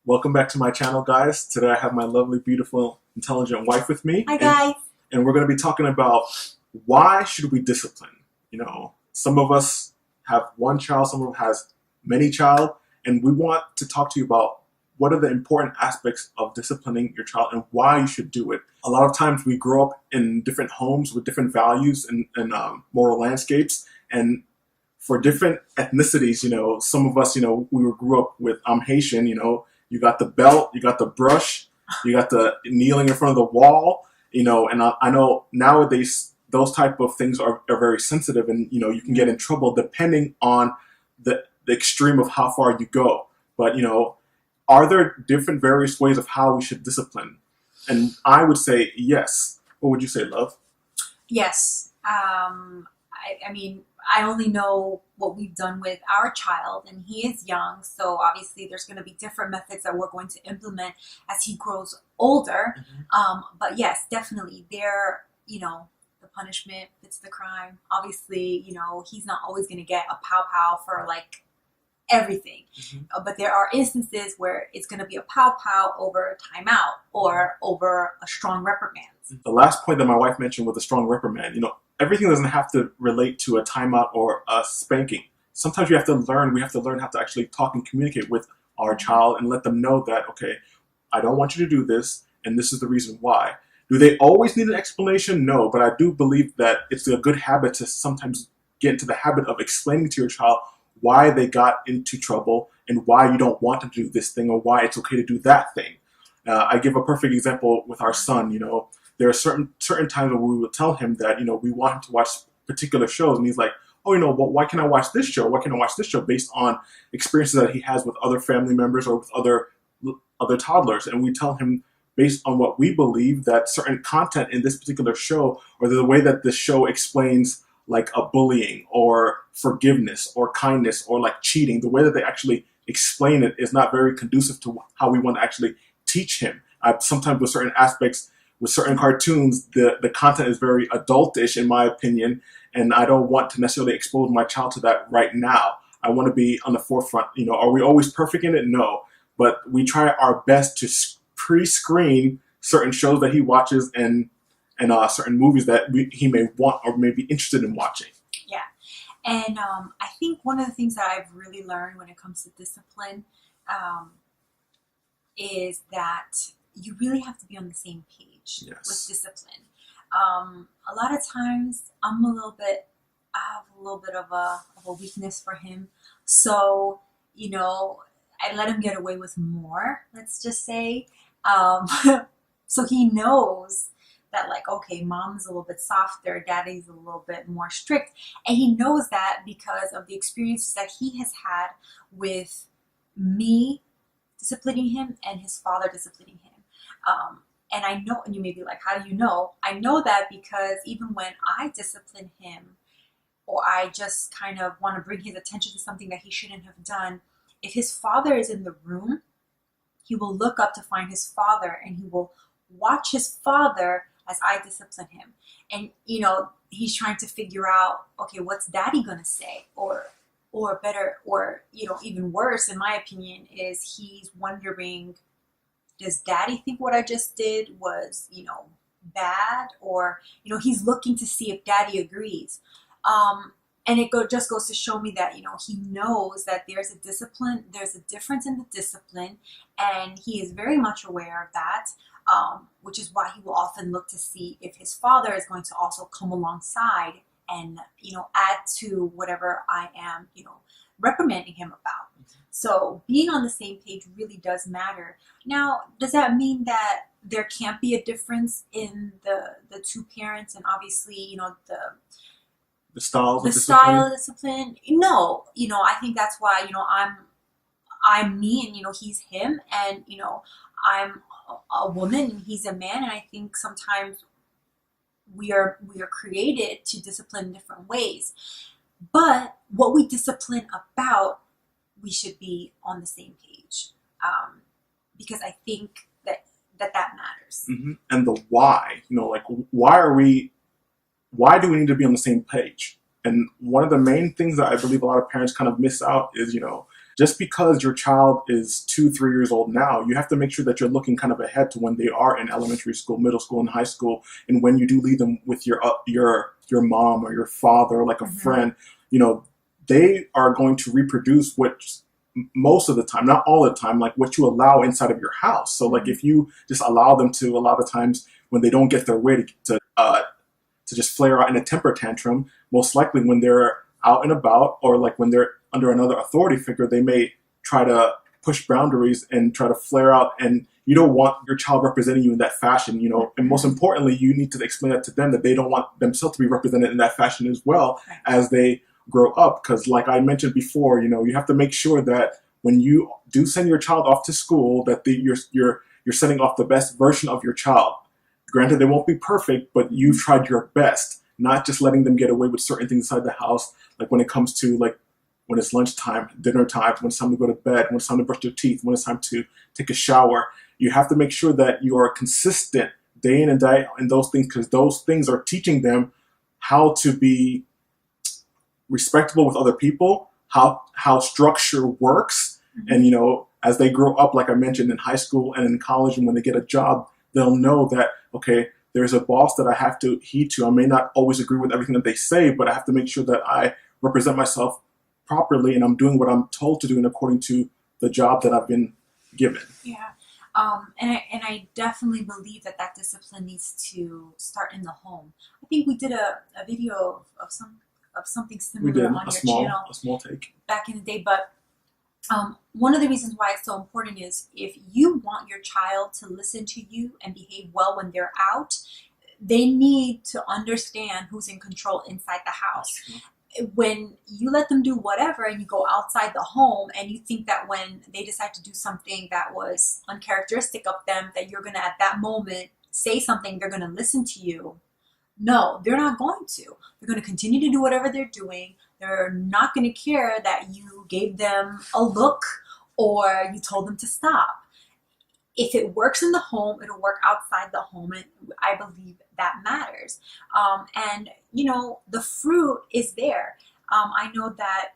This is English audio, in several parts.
Welcome back to my channel, guys. Today I have my lovely, beautiful, intelligent wife with me. Hi, guys. And we're going to be talking about why should we discipline? Some of us have one child, some of us has many child, and we want to talk to you about what are the important aspects of disciplining your child and why you should do it. A lot of times we grow up in different homes with different values and moral landscapes, and for different ethnicities, some of us, we grew up with, I'm Haitian, you got the belt, you got the brush, you got the kneeling in front of the wall, and I know nowadays those type of things are very sensitive, and, you can get in trouble depending on the extreme of how far you go. But, are there different various ways of how we should discipline? And I would say yes. What would you say, love? Yes. I mean, I only know what we've done with our child, and he is young, so obviously there's going to be different methods that we're going to implement as he grows older. But yes, definitely, the punishment fits the crime. Obviously, he's not always going to get a pow-pow for like everything. But there are instances where it's going to be a pow-pow over a timeout or over a strong reprimand. The last point that my wife mentioned with a strong reprimand, everything doesn't have to relate to a timeout or a spanking. Sometimes we have to learn how to actually talk and communicate with our child and let them know that, okay, I don't want you to do this, and this is the reason why. Do they always need an explanation? No, but I do believe that it's a good habit to sometimes get into the habit of explaining to your child why they got into trouble and why you don't want them to do this thing or why it's okay to do that thing. I give a perfect example with our son. There are certain times where we will tell him that, we want him to watch particular shows, and he's like, oh, well, why can't I watch this show? Why can't I watch this show? Based on experiences that he has with other family members or with other toddlers. And we tell him, based on what we believe, that certain content in this particular show, or the way that this show explains like a bullying or forgiveness or kindness or like cheating, the way that they actually explain it is not very conducive to how we want to actually teach him. Sometimes with certain aspects, with certain cartoons, the content is very adultish, in my opinion, and I don't want to necessarily expose my child to that right now. I want to be on the forefront. Are we always perfect in it? No, but we try our best to pre-screen certain shows that he watches and certain movies that he may want or may be interested in watching. Yeah, and I think one of the things that I've really learned when it comes to discipline is that you really have to be on the same page. Yes. With discipline. A lot of times I have a little bit of a weakness for him. So, I let him get away with more, let's just say. So he knows that, like, okay, mom's a little bit softer, daddy's a little bit more strict. And he knows that because of the experiences that he has had with me disciplining him and his father disciplining him. And I know, and you may be like, how do you know? I know that because even when I discipline him, or I just kind of want to bring his attention to something that he shouldn't have done, if his father is in the room, he will look up to find his father, and he will watch his father as I discipline him. And, he's trying to figure out, okay, what's daddy going to say? Or better, or, even worse, in my opinion, is he's wondering, does daddy think what I just did was, bad? Or, he's looking to see if daddy agrees. And it just goes to show me that, he knows that there's a difference in the discipline, and he is very much aware of that, which is why he will often look to see if his father is going to also come alongside and, add to whatever I am, reprimanding him about. So being on the same page really does matter. Now, does that mean that there can't be a difference in the two parents and obviously, the style of discipline? No, I think that's why, I'm me and, he's him, and, I'm a woman and he's a man. And I think sometimes we are created to discipline in different ways, but what we discipline about, we should be on the same page, because I think that matters. And the why, why do we need to be on the same page? And one of the main things that I believe a lot of parents kind of miss out is, just because your child is 2, 3 years old now, you have to make sure that you're looking kind of ahead to when they are in elementary school, middle school, and high school, and when you do leave them with your mom or your father, or like a friend, they are going to reproduce what most of the time, not all the time, like what you allow inside of your house. So like if you just allow them to, a lot of times when they don't get their way to just flare out in a temper tantrum, most likely when they're out and about, or like when they're under another authority figure, they may try to push boundaries and try to flare out, and you don't want your child representing you in that fashion, and most importantly, you need to explain that to them, that they don't want themselves to be represented in that fashion as well as they grow up. Because like I mentioned before, you have to make sure that when you do send your child off to school, that you're sending off the best version of your child. Granted, they won't be perfect, but you've tried your best, not just letting them get away with certain things inside the house, like when it comes to like when it's lunchtime, dinner time, when it's time to go to bed, when it's time to brush your teeth, when it's time to take a shower. You have to make sure that you are consistent day in and day out in those things, because those things are teaching them how to be respectable with other people, how structure works. And, as they grow up, like I mentioned, in high school and in college, and when they get a job, they'll know that, okay, there's a boss that I have to heed to. I may not always agree with everything that they say, but I have to make sure that I represent myself properly and I'm doing what I'm told to do and according to the job that I've been given. Yeah. And I definitely believe that discipline needs to start in the home. I think we did a video of something similar on your channel. A small take. Back in the day, but one of the reasons why it's so important is if you want your child to listen to you and behave well when they're out, they need to understand who's in control inside the house. When you let them do whatever and you go outside the home and you think that when they decide to do something that was uncharacteristic of them, that you're going to at that moment say something, they're going to listen to you. No, they're not going to. They're going to continue to do whatever they're doing. They're not going to care that you gave them a look or you told them to stop. If it works in the home, it'll work outside the home, and I believe that matters. And the fruit is there. I know that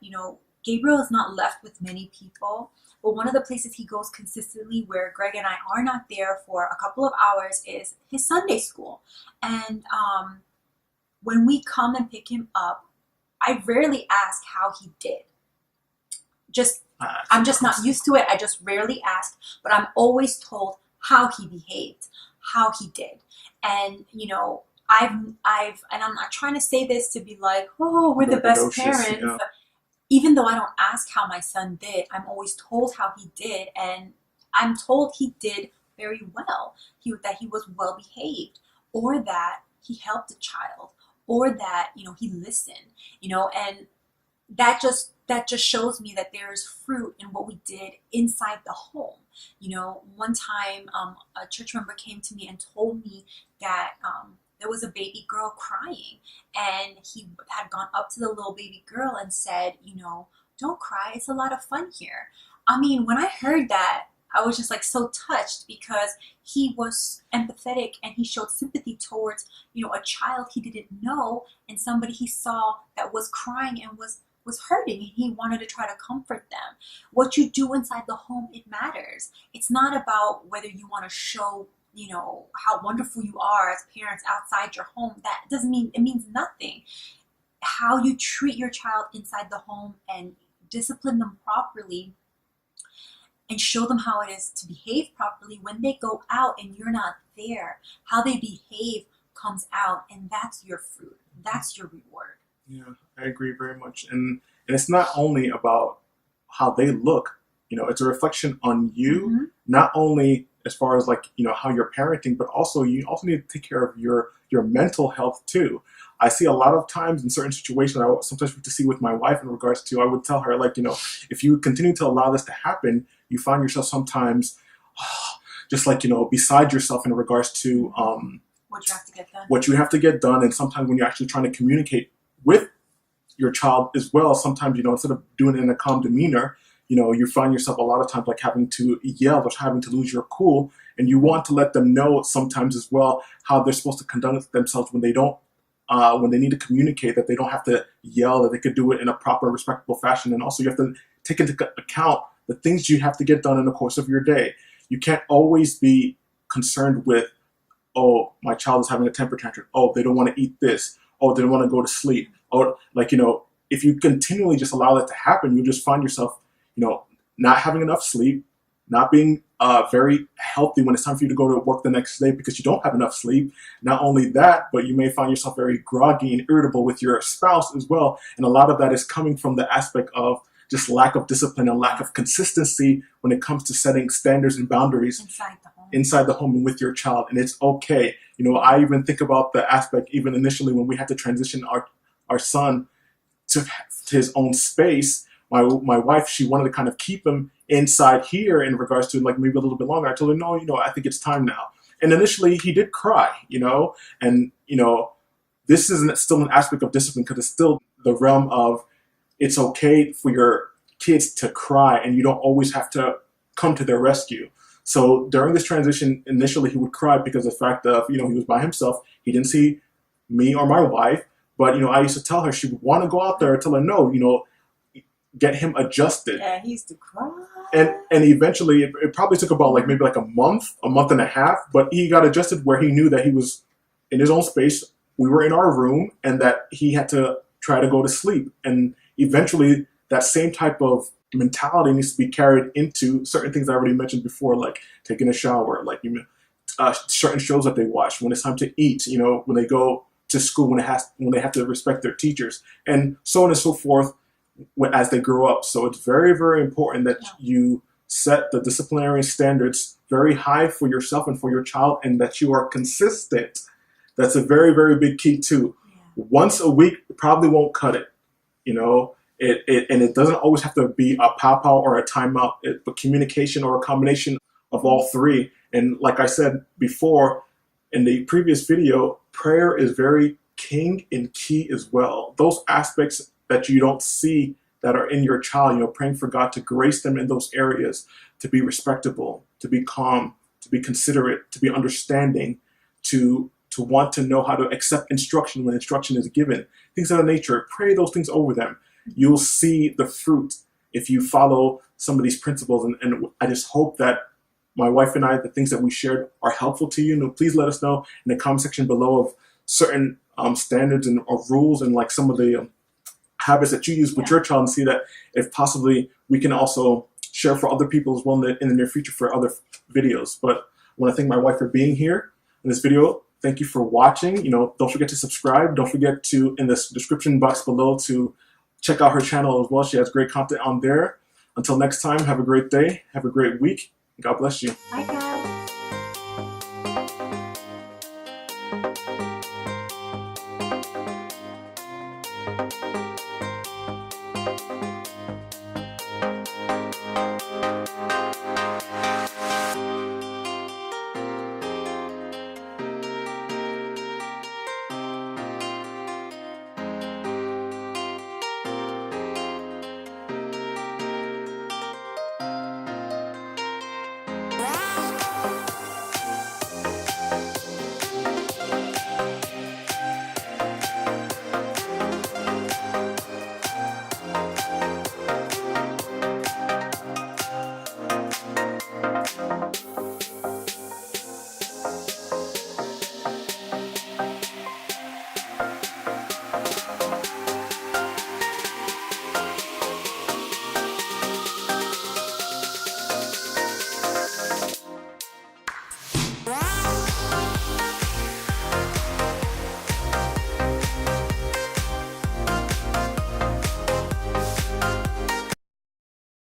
Gabriel is not left with many people, but one of the places he goes consistently where Greg and I are not there for a couple of hours is his Sunday school. And when we come and pick him up, I rarely ask how he did. I'm just not used to it. I just rarely ask, but I'm always told how he behaved, how he did. And, and I'm not trying to say this to be like, oh, we're the best parents. Yeah. Even though I don't ask how my son did, I'm always told how he did. And I'm told he did very well, that he was well behaved, or that he helped a child, or that, he listened, and that just shows me that there is fruit in what we did inside the home. One time a church member came to me and told me that there was a baby girl crying, and he had gone up to the little baby girl and said, don't cry, it's a lot of fun here. I mean, when I heard that, I was just like so touched, because he was empathetic and he showed sympathy towards, a child he didn't know and somebody he saw that was crying and was hurting, and he wanted to try to comfort them. What you do inside the home, it matters. It's not about whether you want to show, how wonderful you are as parents outside your home. That doesn't mean, it means nothing. How you treat your child inside the home and discipline them properly and show them how it is to behave properly when they go out and you're not there. How they behave comes out, and that's your fruit. That's your reward. Yeah, I agree very much. And it's not only about how they look, it's a reflection on you, not only as far as like, how you're parenting, but also you also need to take care of your mental health too. I see a lot of times in certain situations, I sometimes to see with my wife in regards to, I would tell her like, if you continue to allow this to happen, you find yourself sometimes just like, beside yourself in regards to what you have to get done. What you have to get done. And sometimes when you're actually trying to communicate with your child as well, sometimes, instead of doing it in a calm demeanor, you find yourself a lot of times like having to yell or having to lose your cool. And you want to let them know sometimes as well how they're supposed to conduct themselves when they don't, when they need to communicate, that they don't have to yell, that they could do it in a proper, respectable fashion. And also you have to take into account the things you have to get done in the course of your day. You can't always be concerned with, oh, my child is having a temper tantrum. Oh, they don't want to eat this. Oh, they don't want to go to sleep. Oh, like, if you continually just allow that to happen, you'll just find yourself, not having enough sleep, not being very healthy when it's time for you to go to work the next day because you don't have enough sleep. Not only that, but you may find yourself very groggy and irritable with your spouse as well. And a lot of that is coming from the aspect of just lack of discipline and lack of consistency when it comes to setting standards and boundaries inside the home and with your child. And it's okay. I even think about the aspect even initially when we had to transition our son to his own space. My wife, she wanted to kind of keep him inside here in regards to like maybe a little bit longer. I told her, no, I think it's time now. And initially he did cry, and, this isn't still an aspect of discipline because it's still the realm of it's okay for your kids to cry and you don't always have to come to their rescue. So during this transition, initially he would cry because of the fact of, he was by himself. He didn't see me or my wife. But, I used to tell her she would want to go out there and tell her no, get him adjusted. Yeah, he used to cry. And eventually it probably took about maybe a month and a half, but he got adjusted where he knew that he was in his own space. We were in our room and that he had to try to go to sleep. And eventually that same type of mentality needs to be carried into certain things I already mentioned before, like taking a shower, like certain shows that they watch, when it's time to eat, when they go to school, when they have to respect their teachers, and so on and so forth as they grow up. So it's very, very important that you set the disciplinary standards very high for yourself and for your child, and that you are consistent. That's a very, very big key too. Yeah. Once a week probably won't cut it. And it doesn't always have to be a pop-out or a timeout, but communication or a combination of all three. And like I said before in the previous video, prayer is very king and key as well. Those aspects that you don't see that are in your child, praying for God to grace them in those areas, to be respectable, to be calm, to be considerate, to be understanding, to want to know how to accept instruction when instruction is given. Things of that nature, pray those things over them. You'll see the fruit if you follow some of these principles. And I just hope that my wife and I, the things that we shared are helpful to you. Please let us know in the comment section below of certain standards and or rules and some of the habits that you use with your child, and see that if possibly we can also share for other people as well in the near future for other videos. But I want to thank my wife for being here in this video. Thank you for watching. Don't forget to subscribe. Don't forget to, in this description box below, to check out her channel as well. She has great content on there. Until next time, have a great day. Have a great week. God bless you. Bye, guys.